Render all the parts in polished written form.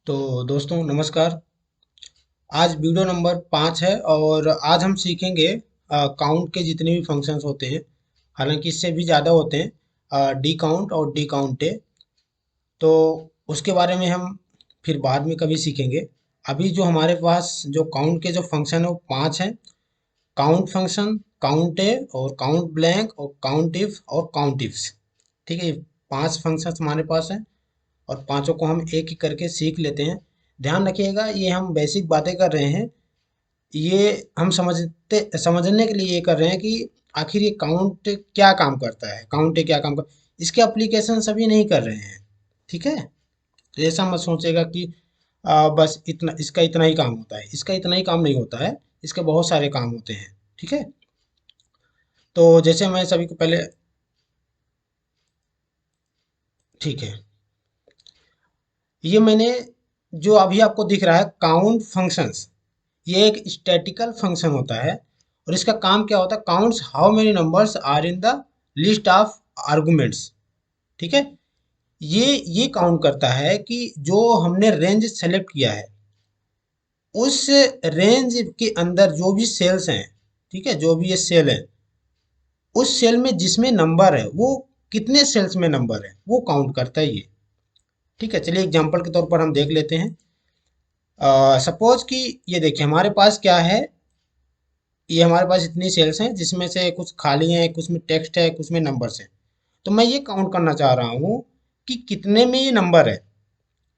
तो दोस्तों नमस्कार। आज वीडियो नंबर 5 है और आज हम सीखेंगे काउंट के जितने भी फंक्शंस होते हैं। हालांकि इससे भी ज़्यादा होते हैं, डी काउंट और डी काउंटे। तो उसके बारे में हम फिर बाद में कभी सीखेंगे। अभी जो हमारे पास जो काउंट के जो फंक्शन है वो 5 हैं। काउंट फंक्शन, काउंट ए और काउंट ब्लैंक और काउंट इफ और काउंट इफ्स। ठीक है, ये 5 फंक्शंस हमारे पास हैं और पांचों को हम एक एक करके सीख लेते हैं। ध्यान रखिएगा, ये हम बेसिक बातें कर रहे हैं। ये हम समझने के लिए ये कर रहे हैं कि आखिर ये काउंट क्या काम करता है, काउंट क्या काम कर, इसके एप्लीकेशन सभी नहीं कर रहे हैं। ठीक है, तो ऐसा मत सोचेगा कि बस इतना इसका इतना ही काम होता है। इसका इतना ही काम नहीं होता है, इसके बहुत सारे काम होते हैं। ठीक है, तो जैसे मैं सभी को पहले, ठीक है, ये मैंने जो अभी आपको दिख रहा है काउंट फंक्शंस, ये एक स्टैटिकल फंक्शन होता है और इसका काम क्या होता है, counts how many numbers are in the list of arguments. ठीक है, ये काउंट करता है कि जो हमने रेंज सेलेक्ट किया है उस रेंज के अंदर जो भी सेल्स हैं, ठीक है, जो भी ये सेल है, उस सेल में जिसमें नंबर है वो कितने सेल्स में नंबर है वो काउंट करता है ये। ठीक है, चलिए एग्जांपल के तौर पर हम देख लेते हैं। सपोज कि ये देखिए हमारे पास क्या है, ये हमारे पास इतनी सेल्स हैं जिसमें से कुछ खाली हैं, कुछ में टेक्स्ट है, कुछ में नंबर्स हैं। तो मैं ये काउंट करना चाह रहा हूँ कि कितने में ये नंबर है।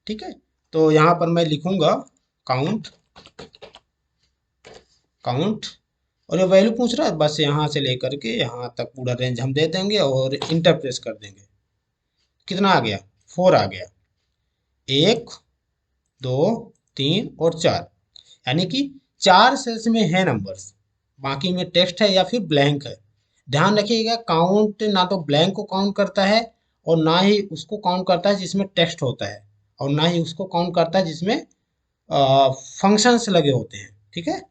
ठीक है, तो यहाँ पर मैं लिखूंगा काउंट, काउंट, और ये वैल्यू पूछ रहा है, बस यहाँ से लेकर के यहाँ तक पूरा रेंज हम दे देंगे और इंटर प्रेस कर देंगे। कितना आ गया, 4 आ गया। एक, दो, तीन और चार, यानी कि 4 सेल्स में है नंबर्स, बाकी में टेक्स्ट है या फिर ब्लैंक है। ध्यान रखिएगा, काउंट ना तो ब्लैंक को काउंट करता है और ना ही उसको काउंट करता है जिसमें टेक्स्ट होता है, और ना ही उसको काउंट करता है जिसमें फंक्शंस लगे होते हैं। ठीक है,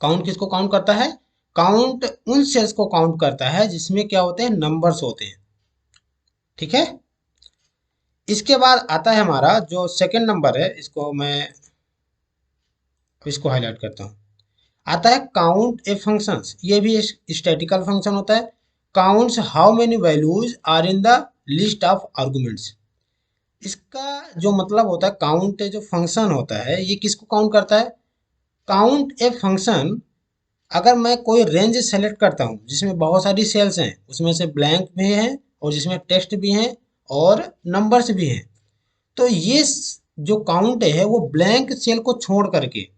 काउंट किसको काउंट करता है, काउंट उन सेल्स को काउंट करता है जिसमें क्या होते हैं, नंबर्स होते हैं। ठीक है, इसके बाद आता है हमारा जो सेकंड नंबर है, इसको हाईलाइट करता हूँ। आता है काउंट ए फंक्शंस, ये भी स्टैटिकल फंक्शन होता है। Counts how many values are in the list of arguments. इसका जो मतलब होता है, काउंट जो फंक्शन होता है ये किसको काउंट करता है, काउंट ए फंक्शन, अगर मैं कोई रेंज सेलेक्ट करता हूँ जिसमें बहुत सारी सेल्स हैं, उसमें से ब्लैंक भी हैं और जिसमें टेक्स्ट भी हैं और नंबर्स भी हैं, तो ये जो काउंट है वो ब्लैंक सेल को छोड़ करके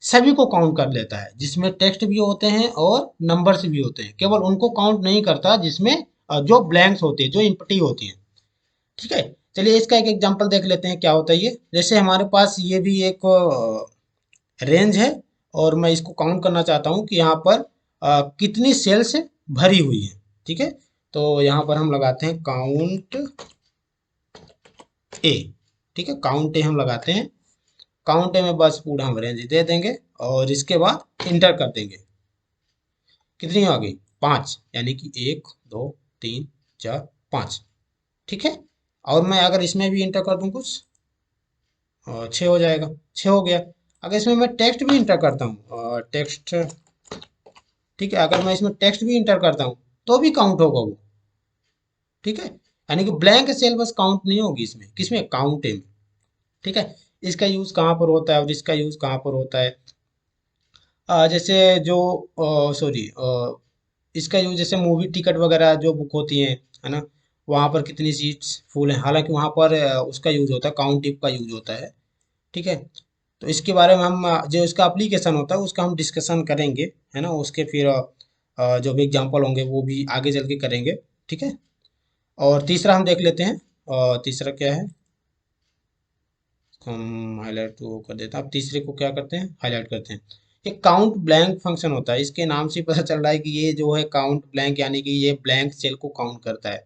सभी को काउंट कर लेता है जिसमें टेक्स्ट भी होते हैं और नंबर्स भी होते हैं। केवल उनको काउंट नहीं करता जिसमें जो ब्लैंक्स होते हैं, जो इम्पटी होती हैं। ठीक है, चलिए इसका एक एग्जांपल देख लेते हैं क्या होता है ये। जैसे हमारे पास ये भी एक रेंज है और मैं इसको काउंट करना चाहता हूँ कि यहाँ पर कितनी सेल्स भरी हुई है। ठीक है, तो यहाँ पर हम लगाते हैं काउंट ए। ठीक है, काउंट ए हम लगाते हैं। काउंट ए में बस पूरा हम रेंज दे देंगे और इसके बाद इंटर कर देंगे। कितनी आ गई, 5, यानी कि 1, 2, 3, 4, 5। ठीक है, और मैं अगर इसमें भी इंटर कर दूं कुछ, 6 हो जाएगा, 6 हो गया। अगर इसमें मैं टेक्स्ट भी इंटर करता हूँ, टेक्स्ट, ठीक है, अगर मैं इसमें टेक्स्ट भी इंटर करता हूँ तो भी काउंट होगा वो। ठीक है, यानी कि ब्लैंक सेल बस काउंट नहीं होगी इसमें, किसमें, काउंट में। ठीक है, इसका यूज कहाँ पर होता है और इसका यूज कहाँ पर होता है, जैसे जो सॉरी इसका यूज जैसे मूवी टिकट वगैरह जो बुक होती हैं, है ना, वहाँ पर कितनी सीट्स फुल हैं, हालांकि वहाँ पर उसका यूज होता है, काउंट टिप का यूज होता है। ठीक है, तो इसके बारे में हम जो इसका एप्लीकेशन होता है उसका हम डिस्कशन करेंगे, है ना, उसके फिर जो भी एग्जांपल होंगे वो भी आगे चल के करेंगे। ठीक है, और तीसरा हम देख लेते हैं। तीसरा क्या है, हम हाईलाइट तो कर देते हैं, अब तीसरे को क्या करते हैं, हाईलाइट करते हैं। ये काउंट ब्लैंक फंक्शन होता है, इसके नाम से ही पता चल रहा है कि ये जो है काउंट ब्लैंक, यानी कि ये ब्लैंक सेल को काउंट करता है।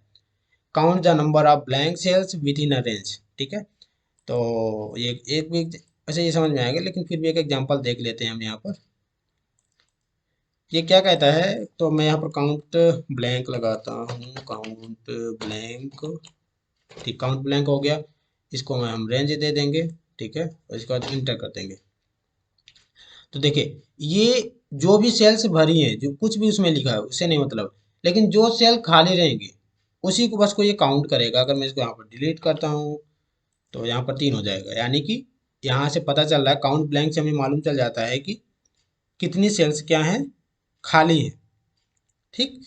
Count the number of blank cells within a range. ठीक है, तो ये एक भी ऐसे ये समझ में आएगा, लेकिन फिर भी एक एग्जांपल देख लेते हैं हम यहाँ पर। ये क्या कहता है, तो मैं यहाँ पर काउंट ब्लैंक लगाता हूँ, काउंट ब्लैंक। ठीक, काउंट ब्लैंक हो गया। इसको हम रेंज दे देंगे, ठीक है, और इसके बाद इंटर कर देंगे। तो देखिए ये जो भी सेल्स भरी हैं, जो कुछ भी उसमें लिखा है उससे नहीं मतलब, लेकिन जो सेल खाली रहेंगे उसी को बस को ये काउंट करेगा। अगर मैं इसको यहाँ पर डिलीट करता हूँ तो यहाँ पर 3 हो जाएगा, यानी कि यहाँ से पता चल रहा है, काउंट ब्लैंक से हमें मालूम चल जाता है कि कितनी सेल्स क्या हैं, खाली हैं। ठीक,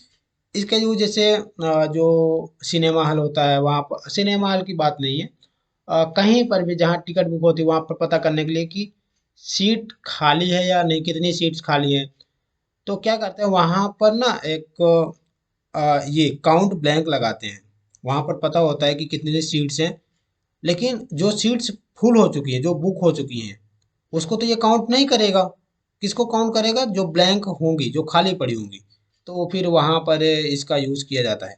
इसका यूज जैसे जो सिनेमा हॉल होता है, वहाँ पर सिनेमा हॉल की बात नहीं है, कहीं पर भी जहाँ टिकट बुक होती है वहाँ पर पता करने के लिए कि सीट खाली है या नहीं, कितनी सीट्स खाली हैं, तो क्या करते हैं वहाँ पर ना एक ये काउंट ब्लैंक लगाते हैं। वहाँ पर पता होता है कि कितनी सीट्स हैं, लेकिन जो सीट्स फुल हो चुकी हैं, जो बुक हो चुकी हैं, उसको तो ये काउंट नहीं करेगा। किसको काउंट करेगा? जो ब्लैंक होंगी, जो खाली पड़ी होंगी, तो फिर वहाँ पर इसका यूज़ किया जाता है।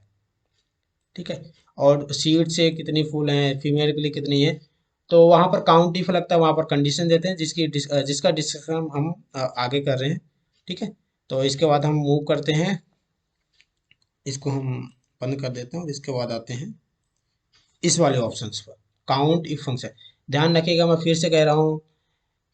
ठीक है, और सीट से कितनी फुल हैं, फीमेल के लिए कितनी है, तो वहाँ पर काउंट इफ लगता है, वहाँ पर कंडीशन देते हैं जिसका डिस्कशन हम आगे कर रहे हैं। ठीक है, तो इसके बाद हम मूव करते हैं, इसको हम बंद कर देते हैं और इसके बाद आते हैं इस वाले ऑप्शंस पर, काउंट इफ फंक्शन। ध्यान रखिएगा, मैं फिर से कह रहा हूँ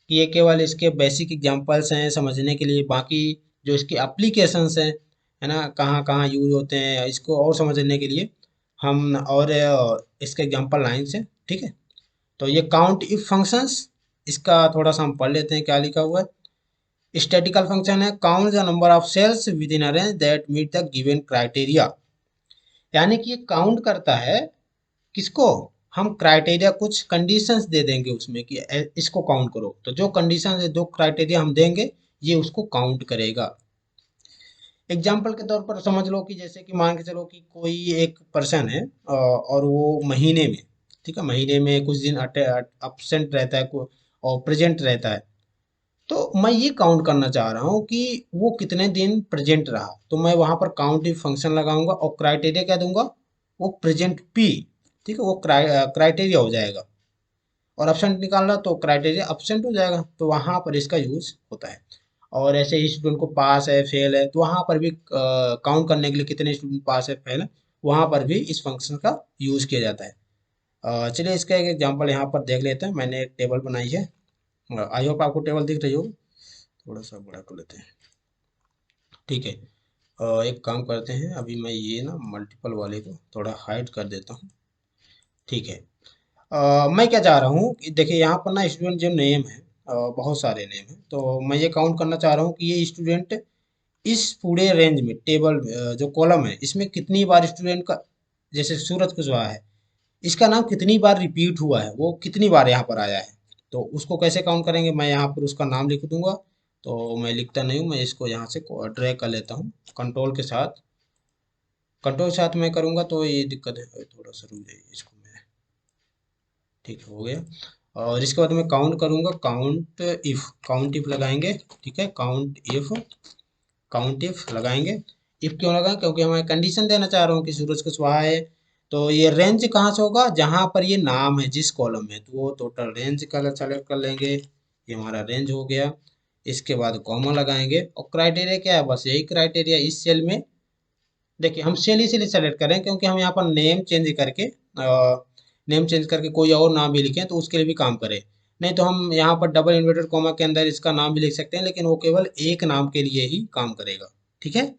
कि ये केवल इसके बेसिक एग्जांपल्स हैं समझने के लिए, बाकी जो इसके एप्लीकेशंस हैं, है ना, कहाँ कहाँ यूज होते हैं, इसको और समझने के लिए हम और इसके एग्जांपल लाइन्स हैं। ठीक है, तो ये काउंट इफ फंक्शंस, इसका थोड़ा सा हम पढ़ लेते हैं क्या लिखा हुआ है। स्टैटिकल फंक्शन है, count the number of cells within a range that meet the given criteria, यानी कि ये काउंट करता है किसको? हम क्राइटेरिया कुछ कंडीशंस दे देंगे उसमें कि इसको काउंट करो, तो जो कंडीशन है, जो क्राइटेरिया हम देंगे, ये उसको काउंट करेगा। एग्जाम्पल के तौर पर समझ लो कि जैसे कि मान के चलो कि कोई एक पर्सन है और वो महीने में, ठीक है, महीने में कुछ दिन अब्सेंट रहता है और प्रेजेंट रहता है, तो मैं ये काउंट करना चाह रहा हूँ कि वो कितने दिन प्रेजेंट रहा, तो मैं वहां पर काउंट इफ फंक्शन लगाऊंगा और क्राइटेरिया क्या दूंगा? वो प्रेजेंट पी, ठीक है, वो क्राइटेरिया हो जाएगा, और एब्सेंट निकालना तो क्राइटेरिया एब्सेंट हो जाएगा, तो वहां पर इसका यूज होता है। और ऐसे ही स्टूडेंट को पास है फेल है, तो वहां पर भी काउंट करने के लिए कितने स्टूडेंट पास है फेल है, वहां पर भी इस फंक्शन का यूज किया जाता है। चलिए इसका एक एग्जांपल यहाँ पर देख लेते हैं, मैंने एक टेबल बनाई है, आई होप आपको टेबल दिख रही हो, थोड़ा सा बड़ा कर लेते हैं। ठीक है, एक काम करते हैं, अभी मैं ये ना मल्टीपल वाले को थोड़ा हाइड कर देता हूँ। ठीक है, मैं क्या चाह रहा हूँ कि देखिए यहाँ पर ना स्टूडेंट जो नेम है, बहुत सारे नेम है, तो मैं ये काउंट करना चाह रहा हूँ कि ये स्टूडेंट इस पूरे रेंज में, टेबल जो कॉलम है इसमें कितनी बार स्टूडेंट का, जैसे सूरज कुशवाहा है, इसका नाम कितनी बार रिपीट हुआ है, वो कितनी बार यहाँ पर आया है, तो उसको कैसे काउंट करेंगे? मैं यहाँ पर उसका नाम लिख दूंगा, तो मैं लिखता नहीं हूँ, मैं इसको यहाँ से ड्रैग कर लेता हूँ कंट्रोल के साथ, कंट्रोल के साथ मैं करूँगा तो ये दिक्कत है, थोड़ा सा रुक जाइए, इसको मैं, ठीक है, हो गया। और इसके बाद मैं काउंट करूँगा, काउंट इफ लगाएंगे, ठीक है, काउंट इफ लगाएंगे। इफ क्यों लगाएं? क्योंकि मैं कंडीशन देना चाह रहा हूँ कि सूरज कुशवाहा है, तो ये रेंज कहाँ से होगा? जहाँ पर ये नाम है, जिस कॉलम में, तो वो टोटल रेंज का सेलेक्ट कर लेंगे, ये हमारा रेंज हो गया। इसके बाद कॉमा लगाएंगे, और क्राइटेरिया क्या है? बस यही क्राइटेरिया इस सेल में, देखिए हम सेल इसीलिए सेलेक्ट करें क्योंकि हम यहाँ पर नेम चेंज करके कोई और नाम भी लिखें तो उसके लिए भी काम करे, नहीं तो हम यहाँ पर डबल इन्वर्टेड कॉमा के अंदर इसका नाम भी लिख सकते हैं, लेकिन वो केवल एक नाम के लिए ही काम करेगा। ठीक है,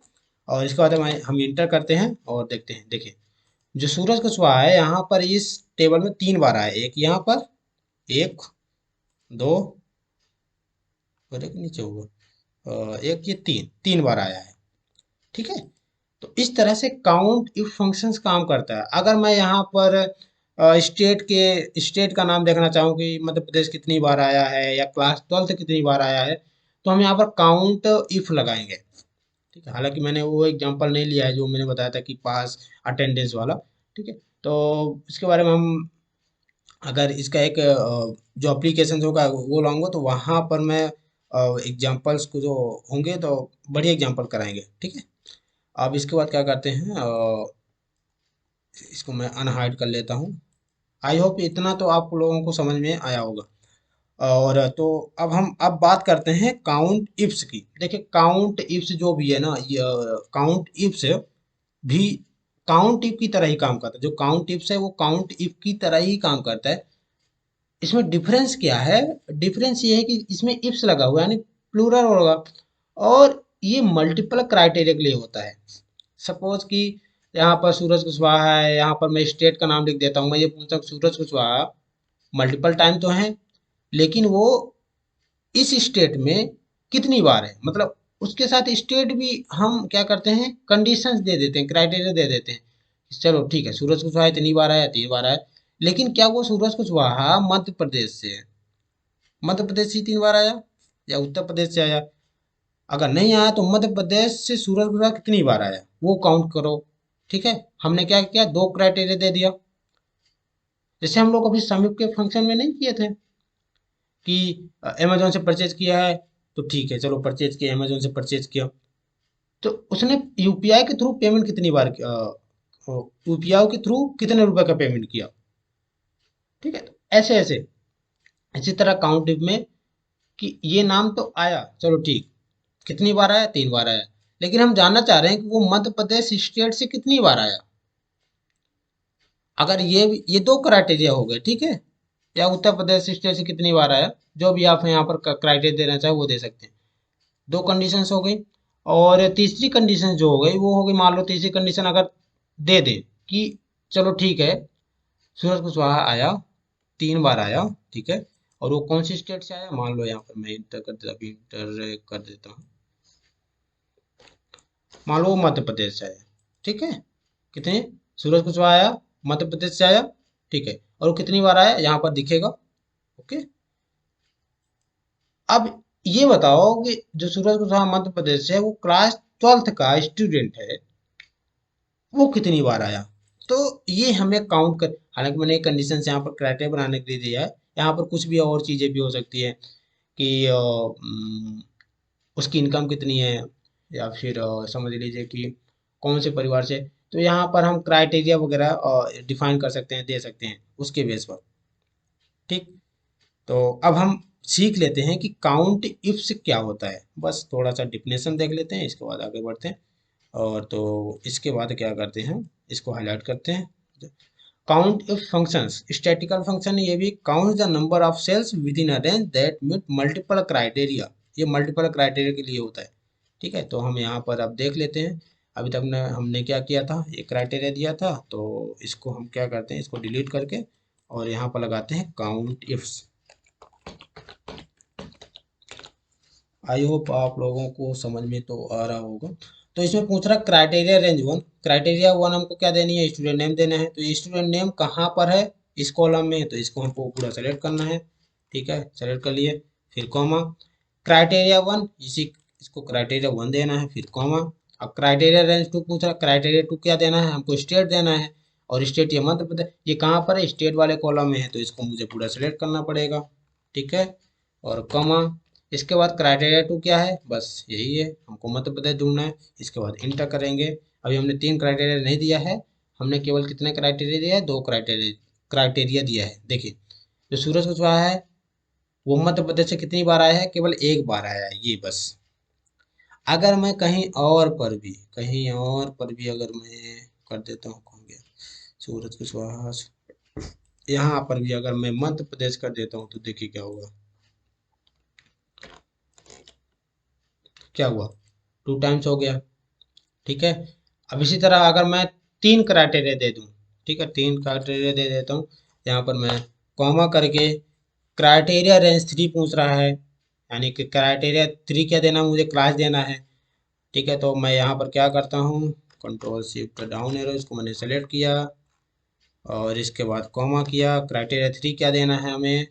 और इसके बाद हम इंटर करते हैं और देखते हैं। देखिए जो सूरज कुशवाहा है यहाँ पर इस टेबल में 3 बार आया, एक यहाँ पर, एक, दो, और एक नीचे होगा, एक, ये तीन तीन बार आया है। ठीक है, तो इस तरह से काउंट इफ फंक्शंस काम करता है। अगर मैं यहाँ पर स्टेट का नाम देखना चाहूँ कि मध्य प्रदेश कितनी बार आया है या क्लास 12 कितनी बार आया है, तो हम यहाँ पर काउंट इफ लगाएंगे। ठीक है, हालांकि मैंने वो एग्जांपल नहीं लिया है जो मैंने बताया था कि पास अटेंडेंस वाला। ठीक है, तो इसके बारे में हम, अगर इसका एक जो एप्लीकेशन होगा वो लाऊंगा तो वहाँ पर मैं एग्जांपल्स को जो होंगे तो बढ़िया एग्जांपल कराएंगे। ठीक है, अब इसके बाद क्या करते हैं, इसको मैं अनहाइड कर लेता हूँ। आई होप इतना तो आप लोगों को समझ में आया होगा। और तो अब बात करते हैं काउंट इफ्स की। देखिए काउंट इफ्स जो भी है ना, ये काउंट इफ्स भी काउंट इफ की तरह ही काम करता है। जो काउंट इफ्स है वो काउंट इफ की तरह ही काम करता है। इसमें डिफरेंस क्या है? डिफरेंस ये है कि इसमें इफ्स लगा हुआ है यानी प्लूरल होगा, और ये मल्टीपल क्राइटेरिया के लिए होता है। सपोज कि यहाँ पर सूरज कुशवाहा है, यहाँ पर मैं स्टेट का नाम लिख देता हूँ, मैं ये पूछता हूँ सूरज कुशवाहा मल्टीपल टाइम तो है, लेकिन वो इस स्टेट में कितनी बार है, मतलब उसके साथ स्टेट भी हम क्या करते हैं, कंडीशंस दे देते हैं, क्राइटेरिया दे देते हैं। चलो ठीक है, सूरज कुशवाहा इतनी बार आया, 3 बार आया, लेकिन क्या वो सूरज कुशवाहा मध्य प्रदेश से है, मध्य प्रदेश से ही 3 बार आया या उत्तर प्रदेश से आया? अगर नहीं आया तो मध्य प्रदेश से सूरज कुशवाहा कितनी बार आया वो काउंट करो। ठीक है, हमने क्या किया, 2 क्राइटेरिया दे दिया। जैसे हम लोग अभी समीप के फंक्शन में नहीं किए थे कि अमेजोन से परचेज किया है, तो ठीक है चलो परचेज किया, अमेजोन से परचेज किया, तो उसने यूपीआई के थ्रू पेमेंट कितनी बार किया, यूपीआई के थ्रू कितने रुपए का पेमेंट किया। ठीक है, तो ऐसे ऐसे इसी तरह काउंट में कि ये नाम तो आया, चलो ठीक, कितनी बार आया, 3 बार आया, लेकिन हम जानना चाह रहे हैं कि वो मध्य प्रदेश स्टेट से कितनी बार आया। अगर ये 2 क्राइटेरिया हो गए, ठीक है, या उत्तर प्रदेश स्टेट से कितनी बार आया, जो भी आप यहाँ पर क्राइटेरिया देना चाहे वो दे सकते हैं। 2 कंडीशंस हो गई, और तीसरी कंडीशन जो हो गई वो हो गई, मान लो तीसरी कंडीशन अगर दे दे कि चलो ठीक है, सूरज कुशवाहा आया, 3 बार आया, ठीक है, और वो कौन सी स्टेट से आया, मान लो यहाँ पर मैं इंटर कर देता, अभी इंटर कर देता हूँ, मान लो वो मध्य प्रदेश से आया, ठीक है, कितने, सूरज कुशवाहा आया, मध्य प्रदेश से आया, ठीक है, और वो कितनी बार आया यहाँ पर दिखेगा। ओके, अब ये बताओ कि जो सूरज कुशवाहा मध्य प्रदेश से है वो क्लास 12th का स्टूडेंट है, वो कितनी बार आया। तो ये हमें काउंट कर, हालांकि मैंने कंडीशन यहाँ पर क्राइटेरिया बनाने के लिए दिया है, यहाँ पर कुछ भी और चीज़ें भी हो सकती है कि उसकी इनकम कितनी है, या फिर समझ लीजिए कि कौन से परिवार से, तो यहाँ पर हम क्राइटेरिया वगैरह डिफाइन कर सकते हैं, दे सकते हैं उसके बेस पर। ठीक, तो अब हम सीख लेते हैं कि काउंट इफ से क्या होता है, बस थोड़ा सा डिफिनेशन देख लेते हैं, इसके बाद आगे बढ़ते हैं। और तो इसके बाद क्या करते हैं, इसको हाईलाइट करते हैं। Count if functions statistical function है, ये भी count the number of cells within a range that meet multiple criteria, ये मल्टीपल क्राइटेरिया के लिए होता है। ठीक है, तो हम यहाँ पर अब देख लेते हैं। अभी तक हमने क्या किया था, एक क्राइटेरिया दिया था, तो इसको हम क्या करते हैं, इसको डिलीट करके और यहाँ पर लगाते हैं काउंट इफ्स। आई होप आप लोगों को समझ में तो आ रहा होगा। तो इसमें पूछ रहा क्राइटेरिया रेंज 1, क्राइटेरिया 1 हमको क्या देनी है, स्टूडेंट नेम देना है, तो स्टूडेंट नेम कहाँ पर है, इस कॉलम में है, तो इसको हमको पूरा सेलेक्ट करना है। ठीक है, सेलेक्ट कर लिए, फिर कॉमा, क्राइटेरिया 1, इसको क्राइटेरिया 1 देना है, फिर कॉमा। अब क्राइटेरिया रेंज 2 पूछ रहा, क्राइटेरिया 2 क्या देना है, हमको स्टेट देना है, और स्टेट ये मध्य प्रदेश, ये कहाँ पर है, स्टेट वाले कॉलम में है, तो इसको मुझे पूरा सेलेक्ट करना पड़ेगा। ठीक है, और कॉमा, इसके बाद क्राइटेरिया 2 क्या है, बस यही है, हमको मध्य प्रदेश ढूंढना है, इसके बाद इंटर करेंगे। अभी हमने 3 क्राइटेरिया नहीं दिया है, हमने केवल कितने क्राइटेरिया दिया है, 2 क्राइटेरिया क्राइटेरिया दिया है। देखिए, जो सूरज कुशवाहा है वो मध्य प्रदेश से कितनी बार आया है, केवल 1 बार आया है, ये बस। अगर मैं कहीं और पर भी अगर मैं कर देता हूँ, कौन गया, सूरज कुशवाहा, यहाँ पर भी अगर मैं मध्य प्रदेश कर देता हूँ, तो देखिए क्या होगा, क्या हुआ, 2 टाइम्स हो गया। ठीक है, अब इसी तरह अगर मैं 3 क्राइटेरिया दे दूं, ठीक है, 3 क्राइटेरिया दे देता हूँ, यहाँ पर मैं कॉमा करके, क्राइटेरिया रेंज 3 पूछ रहा है, यानी कि क्राइटेरिया 3 क्या देना, मुझे क्लास देना है। ठीक है, तो मैं यहाँ पर क्या करता हूँ, कंट्रोल शिफ्ट डाउन एरो, इसको मैंने सेलेक्ट किया, और इसके बाद कॉमा किया, क्राइटेरिया 3 क्या देना है हमें,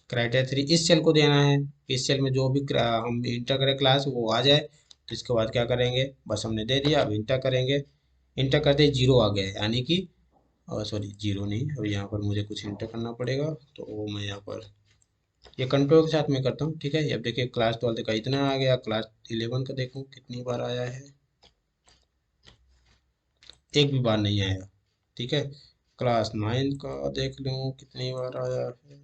क्राइटेरिया 3 इस सेल को देना है, इस सेल में जो भी हम इंटर करें क्लास वो आ जाए। तो इसके बाद क्या करेंगे, बस हमने दे दिया, अब इंटर करेंगे, इंटर करते ही 0 आ गया है, यानी कि सॉरी 0 नहीं, अब यहाँ पर मुझे कुछ इंटर करना पड़ेगा, तो मैं यहाँ पर ये कंट्रोल के साथ मैं करता हूँ। ठीक है, अब देखिए क्लास 12 का इतना आ गया, क्लास 11 का देखूँ कितनी बार आया है, एक भी बार नहीं आया। ठीक है, क्लास 9 का देख लूँ कितनी बार आया है,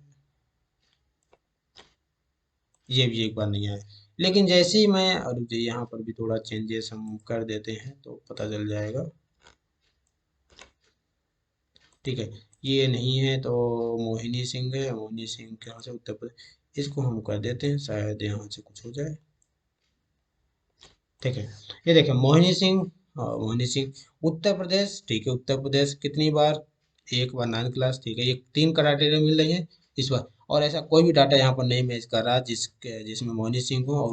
ये भी एक बार नहीं आया। लेकिन जैसे ही मैं, और जो यहाँ पर भी थोड़ा चेंजेस हम कर देते हैं तो पता चल जाएगा। ठीक है, ये नहीं है तो मोहिनी सिंह है, मोहिनी सिंह कहाँ से, उत्तर प्रदेश, इसको हम कर देते हैं, शायद यहाँ से कुछ हो जाए। ठीक है, ये देखें मोहिनी सिंह, मोहिनी सिंह उत्तर प्रदेश, ठीक है, उत्तर प्रदेश कितनी बार, एक बार 9th क्लास, ठीक है, ये 3 क्राइटेरिया मिल रही है इस बार, और ऐसा कोई भी डाटा यहाँ पर नहीं मैच कर रहा जिसके जिसमें मोहिनी सिंह हो और